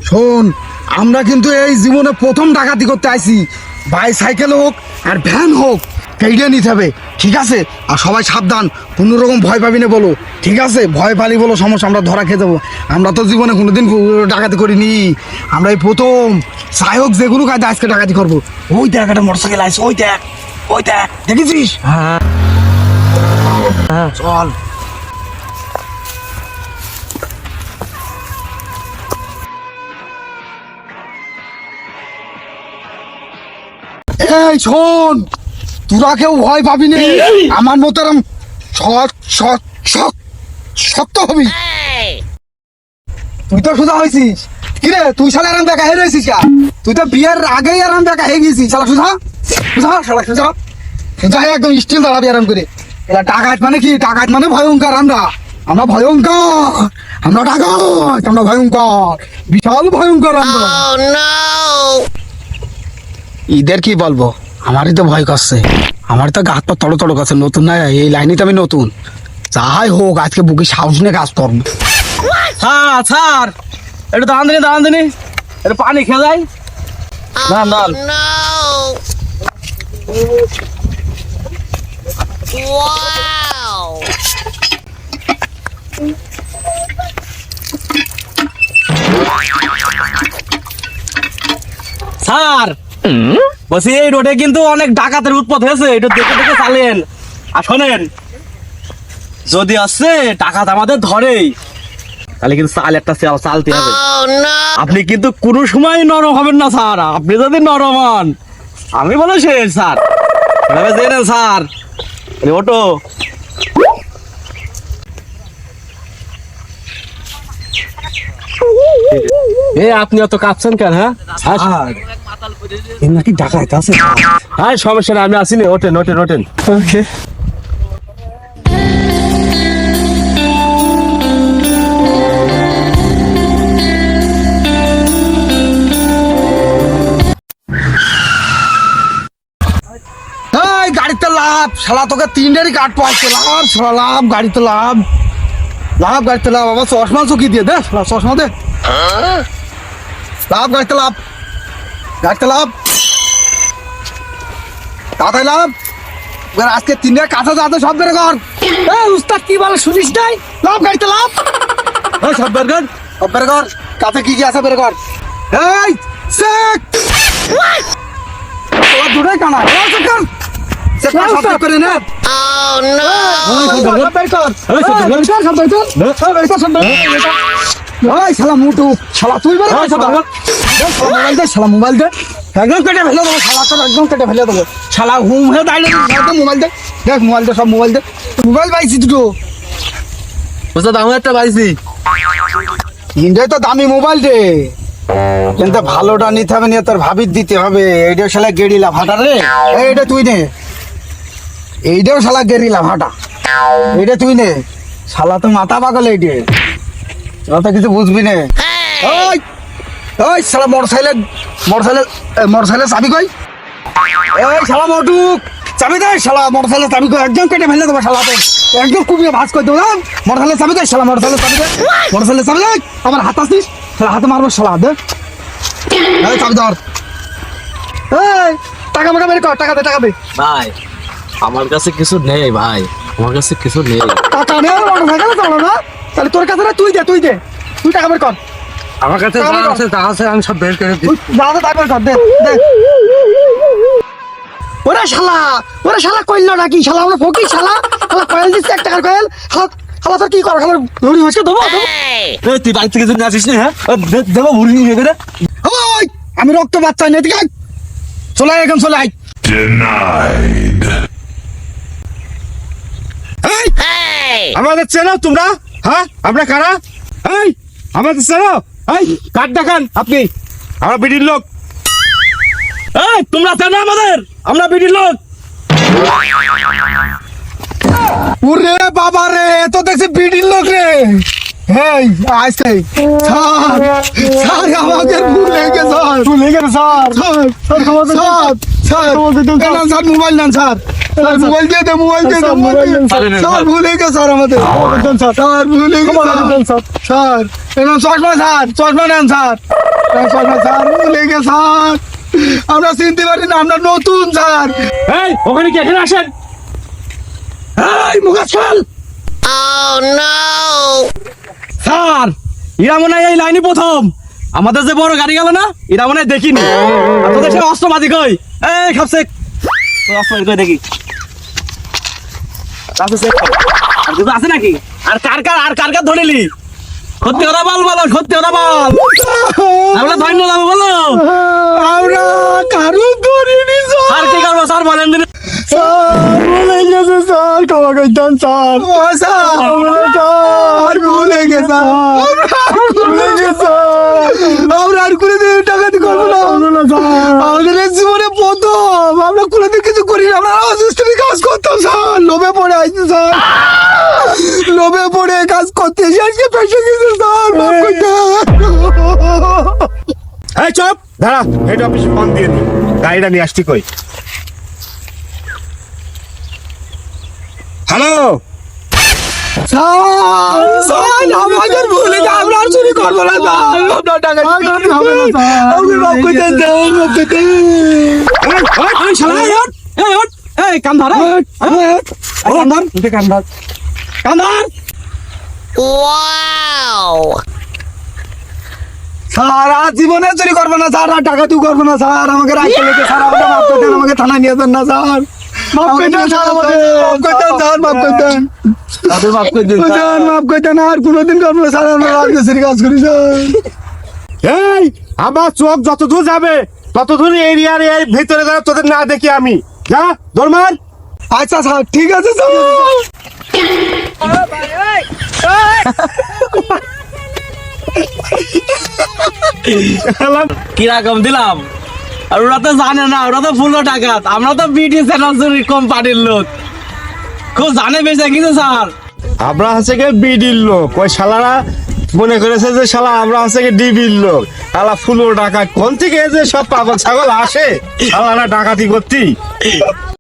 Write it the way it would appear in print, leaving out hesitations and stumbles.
শোন, আমরা কিন্তু এই জীবনে প্রথম ডাকাতি করতে আইছি। বাইসাইকেল হোক আর ভ্যান হোক, এইটা নিতে হবে, ঠিক আছে? আর সবাই সাবধান, কোনো রকম ভয় পাবি না বলো, ঠিক আছে? ভয় পালি বলো সমস্যা, আমরা ধরা খেয়ে যাবো। আমরা তো জীবনে কোনোদিন ডাকাতি করিনি, আমরা এই প্রথম। যাই হোক, যেগুলো কাজে আজকে ডাকাতি করবো। ওই দেখ একটা মোটরসাইকেল আছে, ওই দেখ, ওই দেখ, দেখেছিস? হ্যাঁ চল। এই শোন, তোরা কেউ ভয় পাবি না, আমার মতো এরম শক্ত হবি। তুই তো সোজা হয়েছিস, কিরে তুই শালা আরাম দেখা হয়ে রয়েছিস? তুই তো বিয়ের আগেই আরাম দেখা হয়ে গেছিস। শালা সোজা সোজা, শালা সোজা সোজা একদম স্টিল দাঁড়াবি আরাম করে। এরা ডাকাত মানে কি? ডাকাত মানে ভয়ঙ্কর। আমরা ভয়ঙ্কর, আমরা ডাকাত, আমরা ভয়ঙ্কর, বিশাল ভয়ঙ্কর আমরা। ঈদের কি বলবো, আমারই তো ভয় করছে, আমার তো গাছ পা তড়ো তড়ো করছে। নতুন না এই লাইনে তো আমি নতুন। যাই হোক, আজকে বুকে সাহস নিয়ে কাজ করবো। স্যার একটু দাঁড়ান দিনি একটু পানি খেয়ে যাই। দাঁড়ান স্যার, বলছি এই রোডে কিন্তু অনেক ডাকাতের উৎপাত হয়েছে, এটা দেখে দেখে চালেন। আর শোনেন, যদি আসছে ডাকাত আমাদের ধরেই, তাহলে কিন্তু চালতে হবে। আপনি কিন্তু কোনো সময় নরম হবেন না স্যার। আপনি যদি নরম হন, আমি বলে শেষ স্যার। এভাবে জেনেন স্যার। ওটো আপনি অত কাঁপছেন কেন? হ্যাঁ নাকি ডাকাত আছে? হ্যাঁ সমস্যা নেই, আমি আসিনি। ওঠেন। ওকে। গাড়িতে লাভ, শালা তোকে তিনটারই কাঠ পাইছে। লাভ শালা, লাভ গাড়িতে লাভ, লাভ গাড়িতে লাভ। আবার চশমা চুকি দিয়ে দে, শালা চশমা দে। লাভ গাড়িতে লাভ, গাড়িতে লাভ, তাড়াতাড়ি লাভ। আজকে তিনটা কাঁচা যাতে সব বের কর। উস্তাদ কি বলে শুনিস নাই? লাভ গাড়িতে লাভ, সব বের কর, সব বের কর। কাছে কি আছে বের কর। এই চেক, তোরা দুটোই কানা করে না। মোটু শালা, তুই মোবাইল দে, শালা মোবাইল দে, একদম কেটে ফেলে দেবো শালা, তোর একদম কেটে ফেলে দেবো শালা। হুম হয়ে দাঁড়িয়ে মোবাইল দে, দেখ মোবাইল দে, সব মোবাইল দে। মোবাইল পাইছি দুটো, দাম একটা পাইছি। তিনটাই তো দামি মোবাইল রে, কিন্তু ভালোটা নিতে হবে, নিয়ে তোর ভাবির দিতে হবে। এইটাও শালা গেরিলা ভাটা রে, এইটা তুই নে। এইটাও শালা গেরিলা ভাটা, এইটা তুই নে। শালা তো মাথা পাগল, এইটে তোরা তো কিছু বুঝবি না। ওই ওই শালা মোটরসাইকেলের চাবি কই? এই শালা মোটু চাবি দে, শালা মোটরসাইকেলের চাবি কই? একদম কেটে ফেলে দেবো শালা, তো একদম কুপিয়ে ভাঁজ করে দেবো। মোটরসাইকেলের চাবি দে, শালা মোটরসাইকেলের চাবি দে, মোটরসাইকেলের চাবি দে। আমার হাত আসছিস শালা, হাতে মারবো শালা, দে চাবি ধর। এই টাকা মাকা বের কর, টাকা দে, টাকা দে। ভাই আমার কাছে কিছু নেই, ভাই আমার কাছে কিছু নেই। টাকা নেই, মোটরসাইকেলে চালানো না? তাহলে তোর কাছে না, তুই দে, তুই টাকা বের কর। আমার কাছে যা আছে আমি সব বের করে দিই। যা আছে তাই বের কর, দে দে। ওরে শালা কইল নাকি? শালা আমরা ফকির শালা, শালা কয়েল দিচ্ছে 1 টাকার কয়েল। শালা তোর কি কর? শালা ভুড়ি হচ্ছে দেবো। তুই বাড়ি থেকে যদি আসিস না, হ্যাঁ দেবো ভুড়ি নিয়ে করে। ওই আমি রক্ত বাচ্চা না, এদিকে চলে আয়, এখন চলে আয়। আমাদের চেনো তোমরা? হ্যাঁ আমরা কারা? এই আমাদের চেনো? এই কার দেখান আপনি? আমরা বিডির লোক। এই তোমরা চেনো আমাদের? আমরা বিডির লোক। ওরে বাবা রে, তো দেখছি বিডির লোক রে। হেই আইছে স্যার, আমাকে ভুল হয়ে গেছে স্যার, স্যার এই নেন স্যার মোবাইল নেন স্যার স্যার মোবাইল দিয়ে দে মোবাইল দিয়ে দে স্যার ভুলে গেছে স্যার আমাদের স্যার ভুলে গেছে স্যার এই নেন চশমা স্যার চশমা নেন স্যার চশমা স্যার ভুলে গেছে স্যার আমরা চিনতে পারি না আমরা নতুন স্যার এই ওখানে কি এখানে আসেন এই মুখা চল স্যার এরা মনে হয় এই লাইনে প্রথম আমাদের যে বড় গাড়ি গেল না এরা মনে হয় দেখিনি আর তোদের সে অস্ত্রবাদী কই এই খাপসে তোর অস্ত্র কই দেখি আছে সে আর কিছু আছে নাকি আর কার ধরেলি সত্যি কথা বলো সত্যি কথা বল আমরা ধন্যবাদ বলো আমরা কারো ধরিনি আর কি করবো স্যার বলেন দিন স্যার ভুলে গেছে স্যার ক্ষমা করতেন স্যার স্যার ভুলে গেছে ভুলে গেছে আমরা আর কোনোদিন ডাকাতি করবো না আমাদের এই জীবনে প্রথম আমরা কোনোদিন কিছু করি না আমরা অসুস্থির কাজ করতাম স্যার লোভে পড়ে আসছি স্যার লোভে পড়ে কাজ করতে এসে আজকে পেশে গেছে স্যার মাফ করতেন এই চুপ দাঁড়া হেড অফিস ফোন দিয়ে নি গাড়িটা নিয়ে আসছি কই হ্যালো স্যার আমাদের ভুলে গেছে আমরা আর চুরি করবো না স্যার আমরা টাকা আমাকে মাফ করতেন স্যার মাফ করতেন এই শালা এই কান ধর কান ধর স্যার আর জীবনে চুরি করবো না স্যার আর টাকা তুই করবো না স্যার আমাকে রাখতে লেগে স্যার আমাকে মাফ করতেন আমাকে থানায় নিয়ে যান না স্যার মাফ করতেন স্যার আমাকে মাফ করতেন স্যার মাফ করতেন স্যার মাফ করতেন আর কোনোদিন করবো না স্যার আমরা রাজনীতির কাজ করি স্যার এই আমার চোখ যত দূর যাবে তত দূর এরিয়ার এই ভিতরে যাবে তোদের না দেখি আমি যা দরমান আচ্ছা স্যার ঠিক আছে স্যার কিরকম দিলাম আর ওরা তো জানে না ওরা তো ফুল টাকাত আমরা তো বিটি চ্যানেল কোম্পানির লোক খুব জানে বেশি কিছু স্যার আমরা হচ্ছে গিয়ে বিডির লোক ওই শালারা মনে করেছে যে শালা আমরা হচ্ছে গিয়ে ডিবির লোক শালা ফুলো ডাকাত কোন থেকে যে সব পাগল ছাগল আসে শালারা ডাকাতি করতি